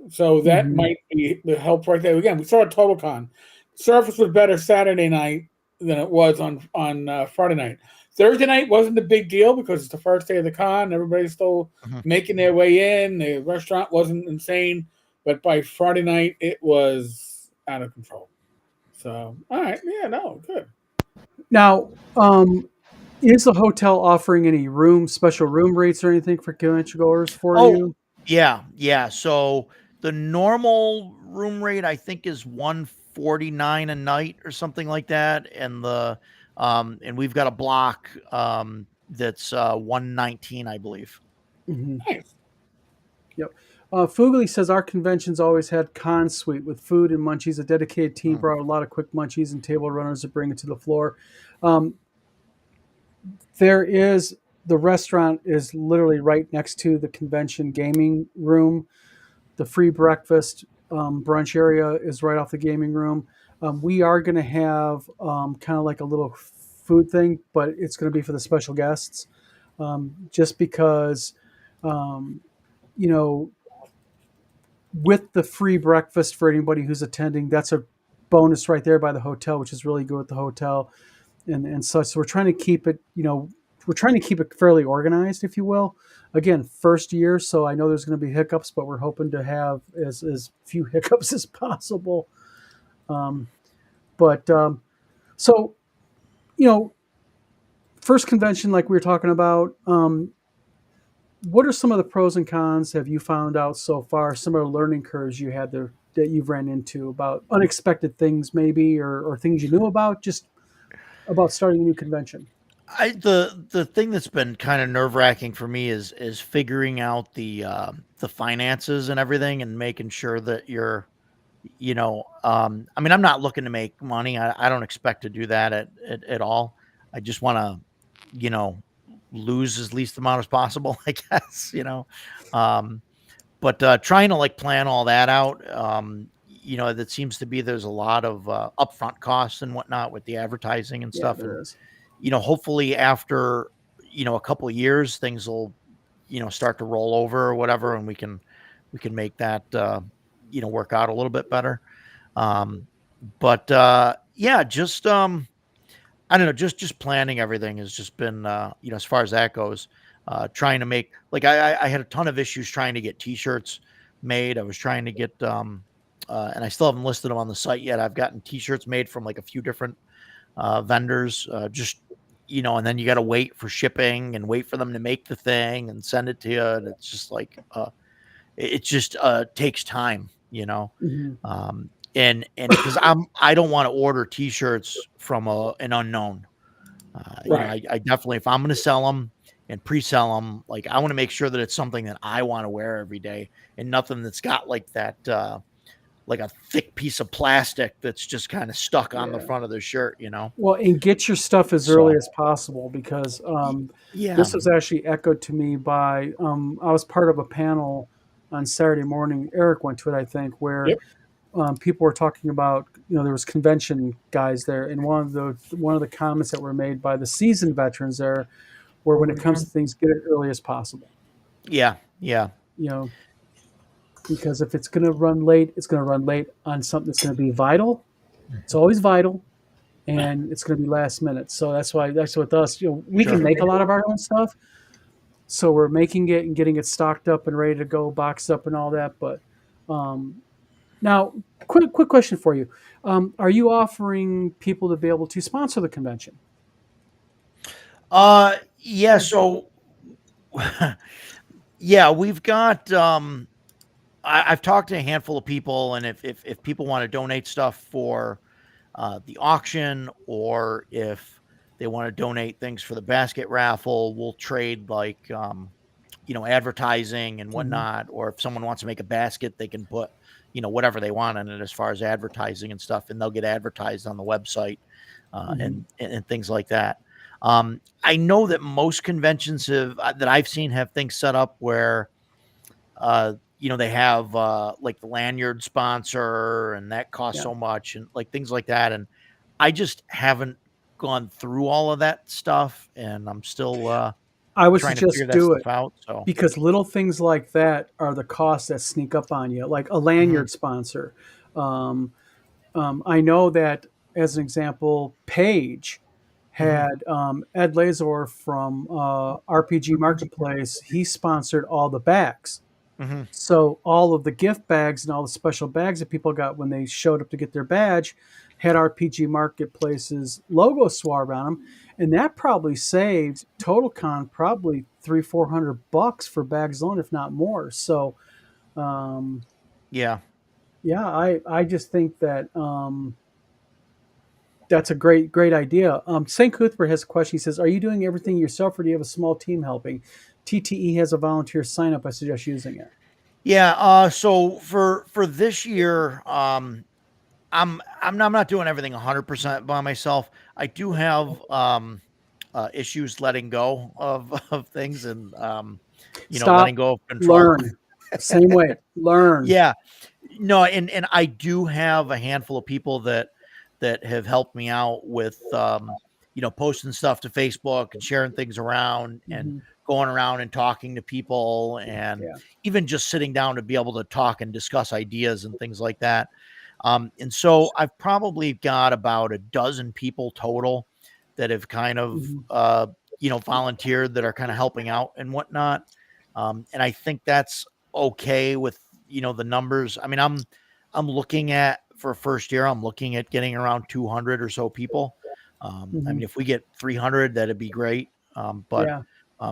so that might be the help right there. Again, we saw at TotalCon, service was better Saturday night than it was on Friday night. Thursday night wasn't a big deal because it's the first day of the con. Everybody's still making their way in. The restaurant wasn't insane, but by Friday night it was out of control. So, all right, good. Now, is the hotel offering any special room rates or anything for convention goers for you? Yeah. So the normal room rate, I think, is $149 a night or something like that, and and we've got a block that's $119, I believe. Nice. Yep. Fugly says our conventions always had con suite with food and munchies. A dedicated team brought a lot of quick munchies and table runners to bring it to the floor. The restaurant is literally right next to the convention gaming room. The free breakfast brunch area is right off the gaming room. We are going to have kind of like a little food thing, but it's going to be for the special guests, just because, with the free breakfast for anybody who's attending, that's a bonus right there by the hotel, which is really good with the hotel and such. So we're trying to keep it, fairly organized, if you will. Again, first year, so I know there's going to be hiccups, but we're hoping to have as few hiccups as possible. So, first convention, like we were talking about, what are some of the pros and cons have you found out so far? Some of the learning curves you had there that you've ran into about unexpected things, maybe, or things you knew about, just about starting a new convention. The thing that's been kind of nerve wracking for me is figuring out the finances and everything, and making sure that you're, I mean, I'm not looking to make money. I don't expect to do that at all. I just want to, you know, lose as least amount as possible, I guess, um, but trying to like plan all that out, that seems to be, there's a lot of upfront costs and whatnot with the advertising and Yeah, stuff. there And, is. hopefully after, a couple of years, things will, start to roll over or whatever. And we can make that, work out a little bit better. Um, but yeah, just, I don't know, just planning everything has just been, as far as that goes, trying to make, like, I had a ton of issues trying to get t-shirts made. I was trying to get, and I still haven't listed them on the site yet. I've gotten t-shirts made from like a few different vendors, just, and then you got to wait for shipping and wait for them to make the thing and send it to you. And it's just like, it just takes time, Hmm. and because I don't want to order t-shirts from an unknown. Right. I definitely, if I'm going to sell them and pre-sell them, like, I want to make sure that it's something that I want to wear every day, and nothing that's got like that, like a thick piece of plastic that's just kind of stuck on the Yeah. front of the shirt, Well, and get your stuff as early So, as possible because yeah. this was actually echoed to me by I was part of a panel on Saturday morning. Eric went to it, I think, where Yep. people were talking about, there was convention guys there, and one of the comments that were made by the seasoned veterans there were, when it comes to things, get it early as possible. Yeah. Yeah. You know, because if it's going to run late, it's going to run late on something that's going to be vital. It's always vital, and it's going to be last minute. So that's with us. We can Sure. make a lot of our own stuff, so we're making it and getting it stocked up and ready to go, boxed up and all that. But now, quick question for you: are you offering people to be able to sponsor the convention? Yeah. So, yeah, we've got, I've talked to a handful of people, and if people want to donate stuff for the auction, or if they want to donate things for the basket raffle, we'll trade, like, advertising and Mhm. whatnot. Or if someone wants to make a basket, they can put, whatever they want in it as far as advertising and stuff, and they'll get advertised on the website, Mhm. and things like that. I know that most conventions that I've seen have things set up where, they have, like, the lanyard sponsor, and that costs Yeah, so much, and like things like that. And I just haven't gone through all of that stuff, and I'm still I would trying to figure suggest that do stuff it out. So, because little things like that are the costs that sneak up on you, like a mhm, lanyard sponsor. Um, I know that, as an example, Paige mhm, had Ed Lazor from RPG Marketplace. He sponsored all the bags. mhm, So all of the gift bags and all the special bags that people got when they showed up to get their badge had RPG Marketplace's logo swab on them, and that probably saved TotalCon probably 300-400 bucks for bags alone, if not more. So um, yeah. yeah, I just think that that's a great idea. St. Cuthbert has a question. He says, "Are you doing everything yourself, or do you have a small team helping?" TTE has a volunteer sign up. I suggest using it. Yeah, so for this year, I'm not doing everything 100% by myself. I do have issues letting go of of things, and letting Stop, go of control. learn. Same way, learn. Yeah. No, and I do have a handful of people that have helped me out with, posting stuff to Facebook and sharing things around, and Hmm. going around and talking to people, and Yeah. even just sitting down to be able to talk and discuss ideas and things like that. And so I've probably got about a dozen people total that have kind of, Hmm. volunteered, that are kind of helping out and whatnot. And I think that's okay with, the numbers. I mean, I'm looking at, for first year, I'm looking at getting around 200 or so people. I Hmm. mean, if we get 300, that'd be great. But Yeah.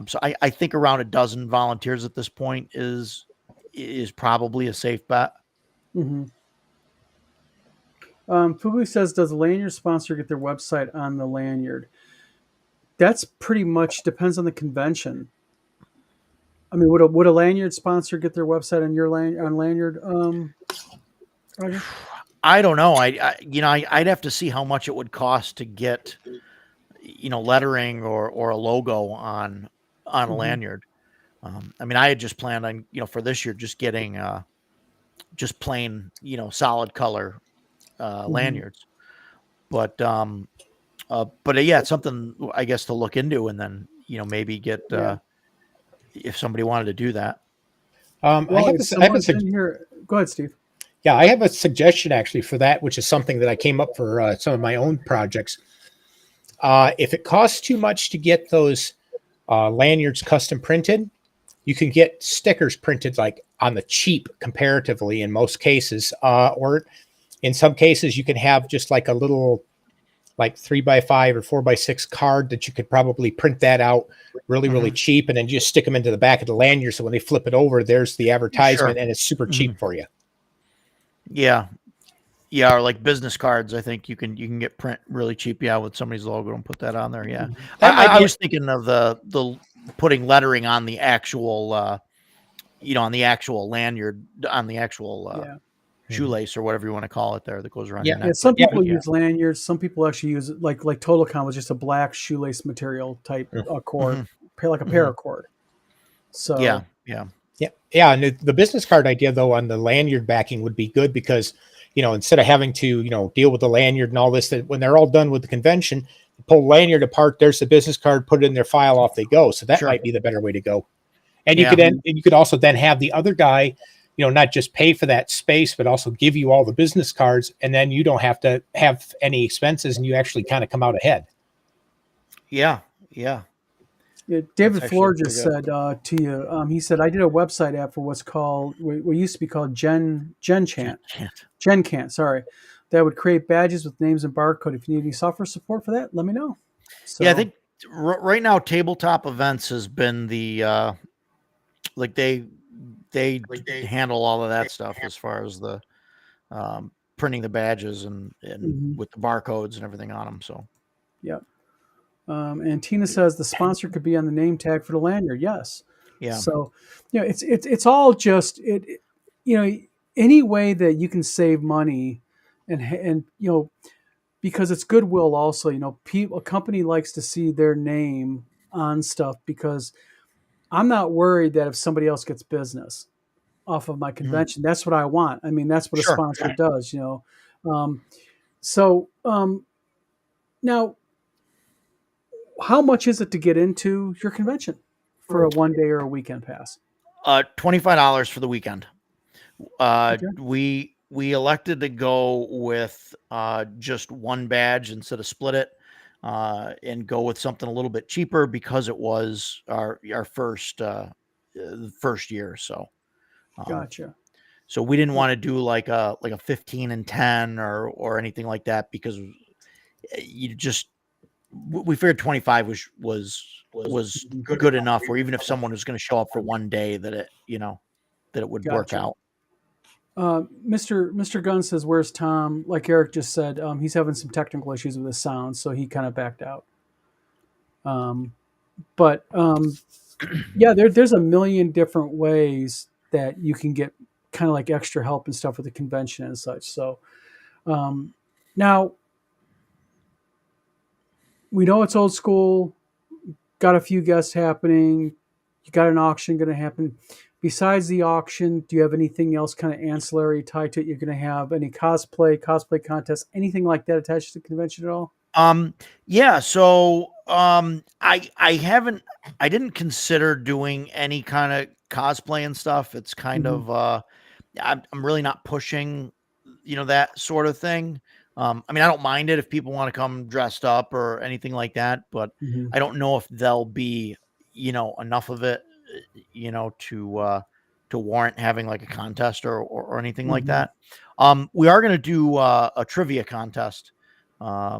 So I think around a dozen volunteers at this point is probably a safe bet. Mm-hmm. Fugly says, does the lanyard sponsor get their website on the lanyard? That's pretty much depends on the convention. I mean, would a lanyard sponsor get their website on your lanyard? Roger? I don't know. I'd have to see how much it would cost to get, lettering or a logo on a Mhm. lanyard. I mean, I had just planned on, for this year, just getting just plain, solid color Mhm. lanyards. But yeah, it's something I guess to look into, and then maybe get Yeah. if somebody wanted to do that. I Well, have if a, I have a, someone's in here, go ahead, Steve. yeah, I have a suggestion actually for that, which is something that I came up for some of my own projects. If it costs too much to get those lanyards custom printed, you can get stickers printed like on the cheap comparatively in most cases, or in some cases you can have just like a little like 3x5 or 4x6 card that you could probably print that out really cheap, and then just stick them into the back of the lanyard. So when they flip it over, there's the advertisement, Sure. and it's super cheap for you. Yeah. Yeah, or like business cards. I think you can get print really cheap. Yeah, with somebody's logo and put that on there. Yeah, That might I be was thinking of the putting lettering on the actual, on the actual lanyard, on the actual Yeah. shoelace or whatever you want to call it there that goes around Yeah, your Yeah, neck. some But people yeah, use lanyards. Some people actually use it like Totocon was just a black shoelace material type cord, like a paracord. So yeah. Yeah, and the business card idea though on the lanyard backing would be good because instead of having to deal with the lanyard and all this, that when they're all done with the convention, pull the lanyard apart. There's the business card, put it in their file, off they go. So that Sure. might be the better way to go. And Yeah. you could also then have the other guy, not just pay for that space, but also give you all the business cards, and then you don't have to have any expenses, and you actually kind of come out ahead. Yeah. David That's Floor actually just pretty said to you, he said, I did a website app for what's called, what used to be called Gen Cant, sorry, that would create badges with names and barcode. If you need any software support for that, let me know. So, Yeah, I think right now tabletop events has been the like they handle all of that stuff as far as the printing the badges and with the barcodes and everything on them. So yeah. And Tina says the sponsor could be on the name tag for the lanyard. Yes. yeah, So, it's all just any way that you can save money, and because it's goodwill also. A company likes to see their name on stuff because I'm not worried that if somebody else gets business off of my convention, that's what I want. I mean, that's what a Sure. sponsor does. So now, how much is it to get into your convention for a 1 day or a weekend pass? $25 for the weekend. Okay. We elected to go with just one badge instead of split it, and go with something a little bit cheaper because it was our first year. So Gotcha. so we didn't want to do like a 15 and 10 or anything like that, because we figured 25 was good enough, or even if someone was going to show up for 1 day, that it would work Gotcha. out. Mr. Gunn says, "Where's Tom?" Like Eric just said, he's having some technical issues with his sound, so he kind of backed out. But yeah, there's a million different ways that you can get kind of like extra help and stuff with the convention and such. So now we know it's old school. Got a few guests happening. You got an auction going to happen. Besides the auction, do you have anything else kind of ancillary tied to it? You're going to have any cosplay contests, anything like that attached to the convention at all? Yeah. So I didn't consider doing any kind of cosplay and stuff. It's kind of I'm really not pushing that sort of thing. I mean, I don't mind it if people want to come dressed up or anything like that, but I don't know if there'll be enough of it to warrant having like a contest or anything like that. We are going to do a trivia contest. I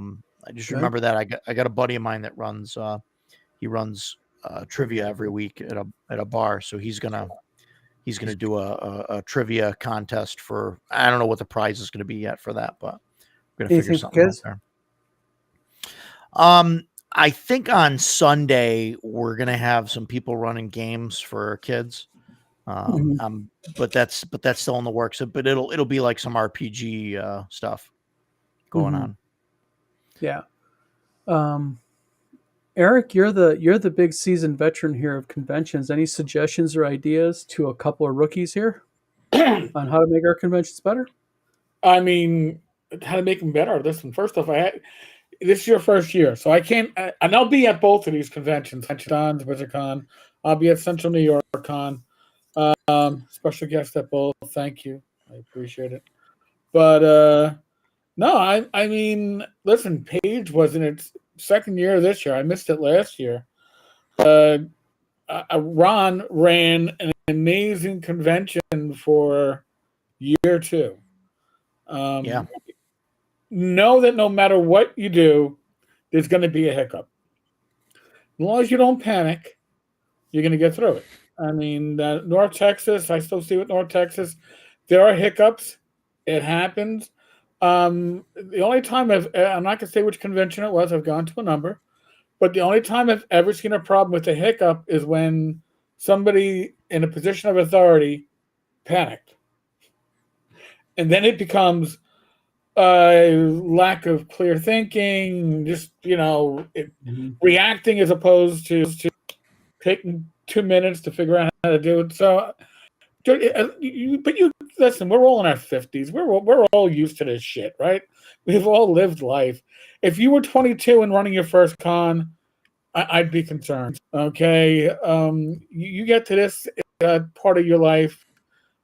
just remember that I got a buddy of mine that runs he runs trivia every week at a bar. So he's gonna do a trivia contest for, I don't know what the prize is gonna be yet for that, but we're gonna figure Anything for something out kids? there. I think on Sunday we're gonna have some people running games for kids. But that's still in the works. But it'll be like some RPG stuff going Mhm. on. Yeah. Eric, you're the big seasoned veteran here of conventions. Any suggestions or ideas to a couple of rookies here on how to make our conventions better? I mean, how to make them better? Listen, first off, this is your first year, so I can't. And I'll be at both of these conventions, Cons, WizardCon. I'll be at Central New York Con. Special guest at both. Thank you, I appreciate it. But no, I mean, listen, Paige was in its second year this year. I missed it last year. Ron ran an amazing convention for year two. Yeah. Know that no matter what you do, there's going to be a hiccup. As long as you don't panic, you're going to get through it. I mean, North Texas, I still see with North Texas, there are hiccups. It happens. The only time I'm not going to say which convention it was, I've gone to a number, but the only time I've ever seen a problem with a hiccup is when somebody in a position of authority panicked. And then it becomes lack of clear thinking, just, reacting as opposed to taking 2 minutes to figure out how to do it. So, but you listen, we're all in our 50s. We're all used to this shit, right? We've all lived life. If you were 22 and running your first con, I'd be concerned. Okay, you get to this part of your life,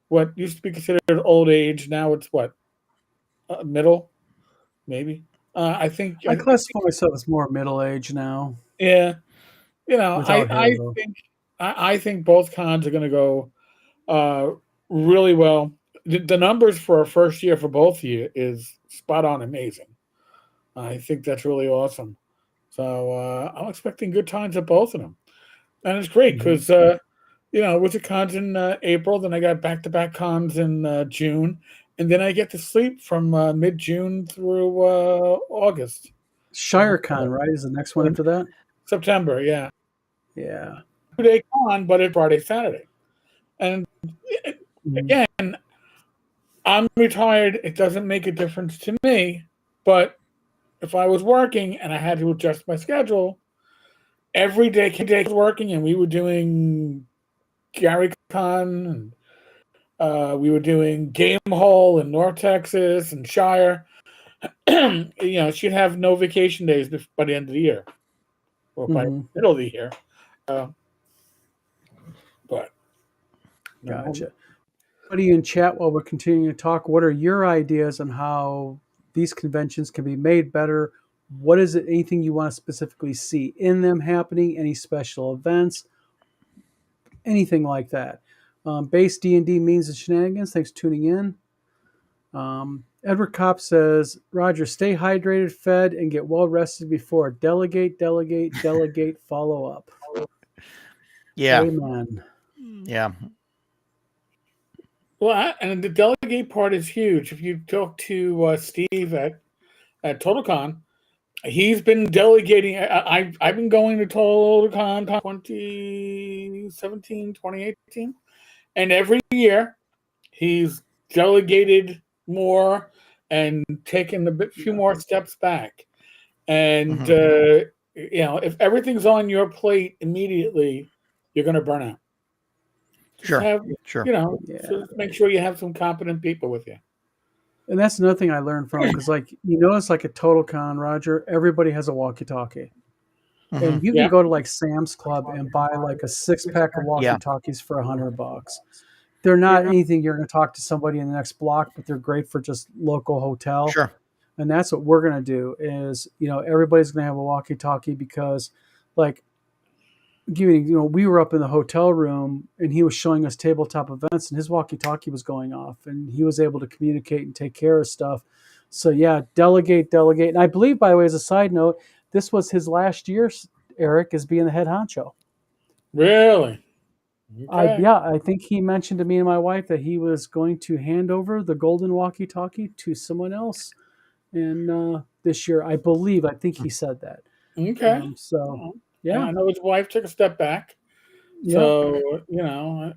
what used to be considered old age, now it's what, middle, maybe. I think I classify myself as more middle age now. Yeah, Without hair, though. I think both cons are going to go really well. The numbers for our first year for both of you is spot on amazing. I think that's really awesome. So I'm expecting good times at both of them, and it's great because with the cons in April, then I got back-to-back cons in June, and then I get to sleep from mid-June through August. ShireCon, right, is the next one after that? September, yeah. Yeah. 2-day con, but it's Friday, Saturday. And again, I'm retired. It doesn't make a difference to me. But if I was working and I had to adjust my schedule, every day I was working and we were doing Gary Con and we were doing Game Hall in North Texas and Shire. She'd have no vacation days by the end of the year or by the middle of the year. But gotcha. Buddy in chat, while we're continuing to talk, what are your ideas on how these conventions can be made better? What is it? Anything you want to specifically see in them happening? Any special events? Anything like that? Base D&D means and shenanigans. Thanks for tuning in. Edward Kopp says, Roger, stay hydrated, fed, and get well rested before. Delegate, follow up. Yeah. Amen. Yeah. Well, and the delegate part is huge. If you talk to Steve at TotalCon, he's been delegating. I've been going to TotalCon 2017, 2018, and every year he's delegated more and taken a few more steps back. And if everything's on your plate immediately, you're going to burn out. Sure. So make sure you have some competent people with you. And that's another thing I learned from, because you notice like at TotalCon, Roger, everybody has a walkie-talkie. And you can go to like Sam's Club and buy like a 6-pack of walkie-talkies for $100. They're not anything you're going to talk to somebody in the next block, but they're great for just local hotel. Sure. And that's what we're going to do is, everybody's going to have a walkie-talkie because we were up in the hotel room and he was showing us tabletop events and his walkie-talkie was going off and he was able to communicate and take care of stuff. So yeah, delegate. And I believe, by the way, as a side note, this was his last year, Eric, as being the head honcho. Really? Okay. Yeah, I think he mentioned to me and my wife that he was going to hand over the golden walkie-talkie to someone else in this year. I believe. I think he said that. Okay. So And yeah, I know his wife took a step back. yeah. So,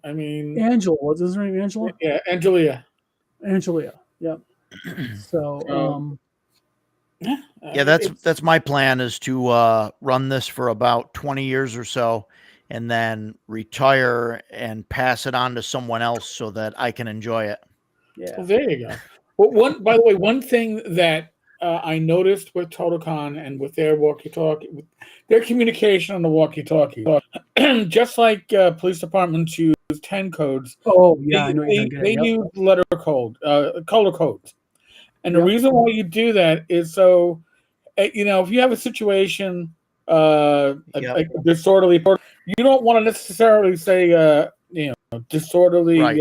I mean, Angela, what's his name? Angela? yeah, Angelia. Angelia. Yep. So So, yeah, Yeah, that's my plan is to run this for about 20 years or so and then retire and pass it on to someone else so that I can enjoy it. yeah. well, there you go. Well, by the way, one thing that I noticed with TotalCon and with their walkie-talkie, with their communication on the walkie-talkie, just like police departments use 10 codes, Oh yeah, I know what you're gonna get. they Yep. use color codes. And the Yep. reason why you do that is so, if you have a situation, Yep. a disorderly, you don't want to necessarily say, disorderly Right.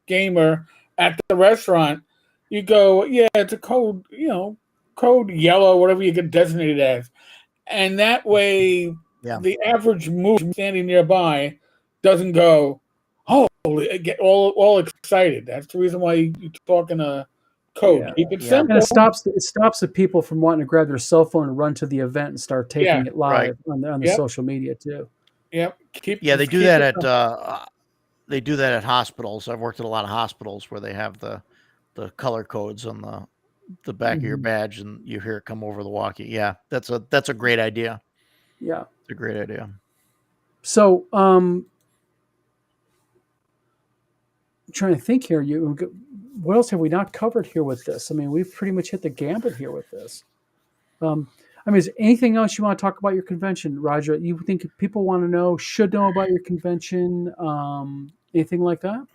gamer at the restaurant. You go, yeah, it's a code, code yellow, whatever you get designated as. And that way, Yeah. the average mover standing nearby doesn't go, oh, get all excited. That's the reason why you talk in a code. Yeah. Keep it Yeah. simple. And it stops the people from wanting to grab their cell phone and run to the event and start taking Yeah, it live right. on the Yep. social media too. Yep. Yeah, they Just do keep that it at simple. they do that at hospitals. I've worked at a lot of hospitals where they have the color codes on the back of your Mhm. badge and you hear it come over the walkie. Yeah, that's a great idea. Yeah. It's a great idea. So trying to think here. What else have we not covered here with this? I mean, we've pretty much hit the gambit here with this. I mean, is there anything else you want to talk about your convention, Roger? You think people want to know, should know about your convention? Anything like that?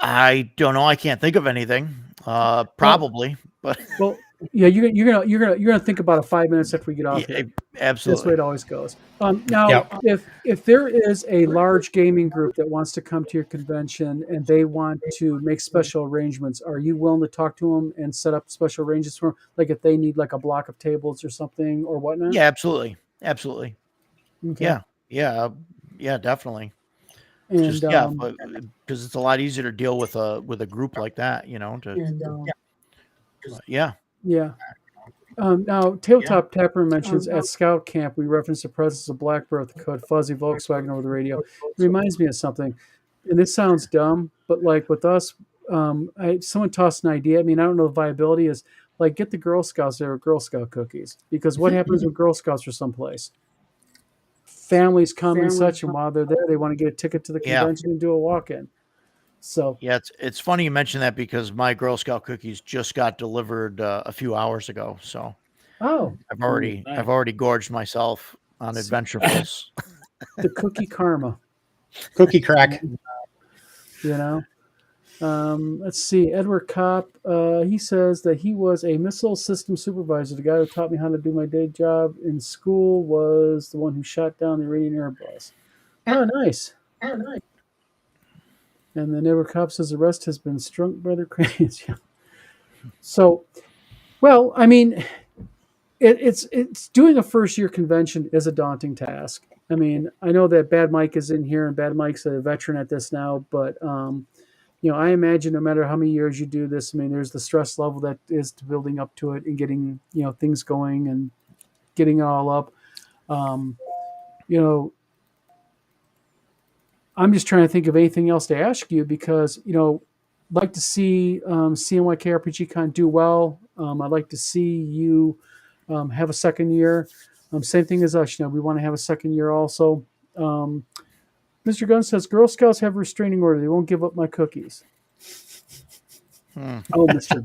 I don't know. I can't think of anything. Well, Probably, but well, yeah, you're gonna think about it 5 minutes after we get off yeah, here. That's the way absolutely. it always goes. Now, Yep. if there is a large gaming group that wants to come to your convention and they want to make special arrangements, are you willing to talk to them and set up special arrangements for them? Like if they need like a block of tables or something or whatnot? Yeah, absolutely, absolutely. Okay. Yeah, yeah, yeah, definitely. And Just yeah, because it's a lot easier to deal with a group like that, you know. Yeah, yeah. Now, Tabletop Tapper mentions at Scout Camp, we reference the presence of Blackbird with the code Fuzzy Volkswagen over the radio. It reminds me of something, and this sounds dumb, but like with us, someone tossed an idea. I mean, I don't know the viability is like get the Girl Scouts there with Girl Scout cookies because what happens when Girl Scouts are someplace? Families come and such, and while they're there, they want to get a ticket to the Yeah. convention and do a walk-in. So yeah. It's funny you mention that because my Girl Scout cookies just got delivered a few hours ago, so oh, I've nice. already gorged myself on Adventurefuls. the cookie karma. Cookie crack. You know. Let's see. Edward Kopp, he says that he was a missile system supervisor. The guy who taught me how to do my day job in school was the one who shot down the Iranian Airbus. Oh, nice. And then Edward Kopp says the rest has been strung by their cranes. Yeah. So, well, I mean, it's doing a first year convention is a daunting task. I mean, I know that Bad Mike is in here, and Bad Mike's a veteran at this now, but I imagine no matter how many years you do this, I mean, there's the stress level that is to building up to it and getting, things going and getting it all up. I'm just trying to think of anything else to ask you because, I'd like to see CNYK RPG Con do well. I'd like to see you have a second year. Same thing as us, we want to have a second year also. Mr. Gunn says, Girl Scouts have a restraining order. They won't give up my cookies. Oh, Mr.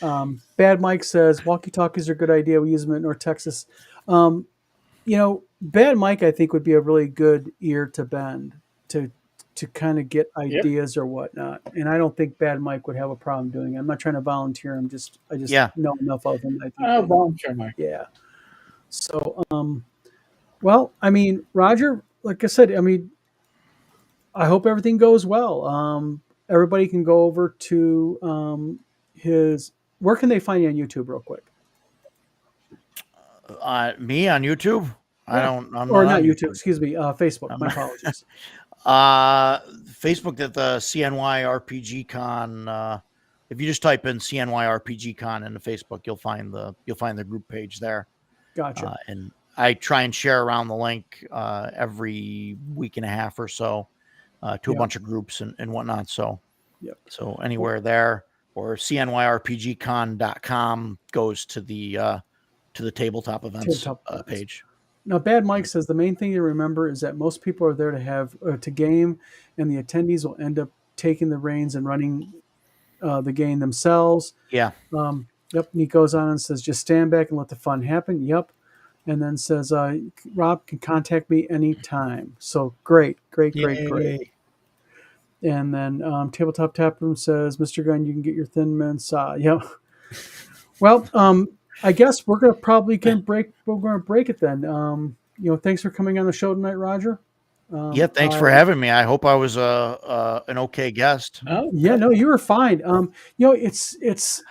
Gunn. Bad Mike says, walkie-talkies are a good idea. We use them in North Texas. Bad Mike, I think, would be a really good ear to bend to kind of get ideas or whatnot. And I don't think Bad Mike would have a problem doing it. I'm not trying to volunteer him. I just know enough of him. I think Volunteer, Mike. Yeah. So, well, I mean, Roger, like I said, I mean, I hope everything goes well. Everybody can go over to where can they find you on YouTube real quick? Me on YouTube? I don't. I'm or not not on YouTube. Excuse me. Facebook. I'm My not- apologies. Facebook at the CNY RPG Con. If you just type in CNY RPG Con into Facebook, you'll find the group page there. Gotcha. And I try and share around the link every week and a half or so to a Yeah. bunch of groups and whatnot. So, Yep. so anywhere there, or cnyrpgcon.com goes to the tabletop events Tabletop events. page. Now, Bad Mike says the main thing to remember is that most people are there to have to game, and the attendees will end up taking the reins and running the game themselves. Yeah. Yep. And he goes on and says, just stand back and let the fun happen. Yep. And then says, Rob can contact me anytime. So great. Yay. And then Tabletop Tap Room says, Mr. Gunn, you can get your Thin Mints. Yep. Well, I guess we're gonna break. We're gonna break it then. Thanks for coming on the show tonight, Roger. Yeah, thanks for having me. I hope I was an okay guest. Oh, Yeah, no, you were fine. It's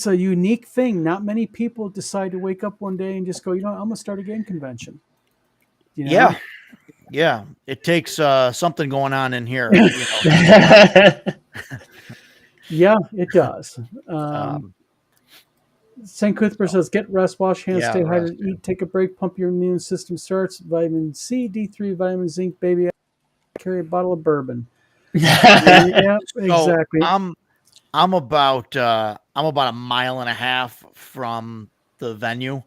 a unique thing. Not many people decide to wake up one day and just go, I'm gonna start a game convention. Yeah. It takes something going on in here. Yeah, it does. St. Cuthbert says, get rest, wash hands, Yeah, stay rest, hydrated, eat, take a break, pump your immune system starts. Vitamin C, D3, vitamin zinc, baby. Carry a bottle of bourbon. Yeah, exactly. So I'm about a mile and a half from the venue,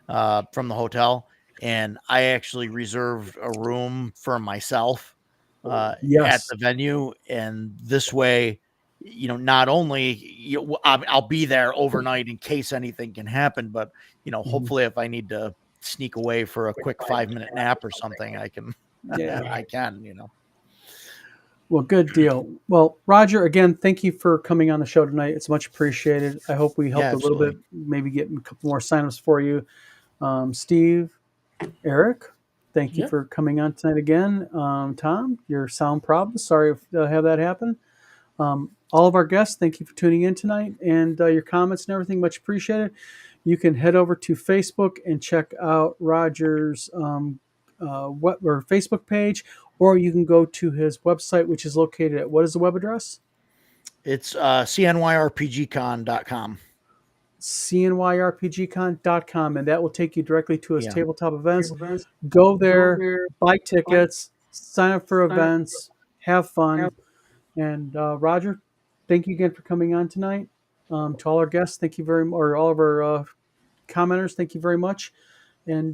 from the hotel, and I actually reserved a room for myself at Yes. the venue, and this way, not only I'll be there overnight in case anything can happen, but hopefully if I need to sneak away for a quick 5-minute nap or something, I can. Yeah. I can. Well, good deal. Well, Roger, again, thank you for coming on the show tonight. It's much appreciated. I hope we helped Yeah, a little bit, maybe get a couple more signups for you. Steve, Eric, thank you Yep. for coming on tonight again. Tom, your sound problem. Sorry to have that happen. All of our guests, thank you for tuning in tonight, and your comments and everything, much appreciated. You can head over to Facebook and check out Roger's Facebook page, or you can go to his website, which is located at, what is the web address? It's cnyrpgcon.com. cnyrpgcon.com, and that will take you directly to his Yeah. tabletop events. Go there, buy tickets, sign up for events, have fun. And Roger, thank you again for coming on tonight. To all our guests, thank you very much, or all of our commenters, thank you very much. And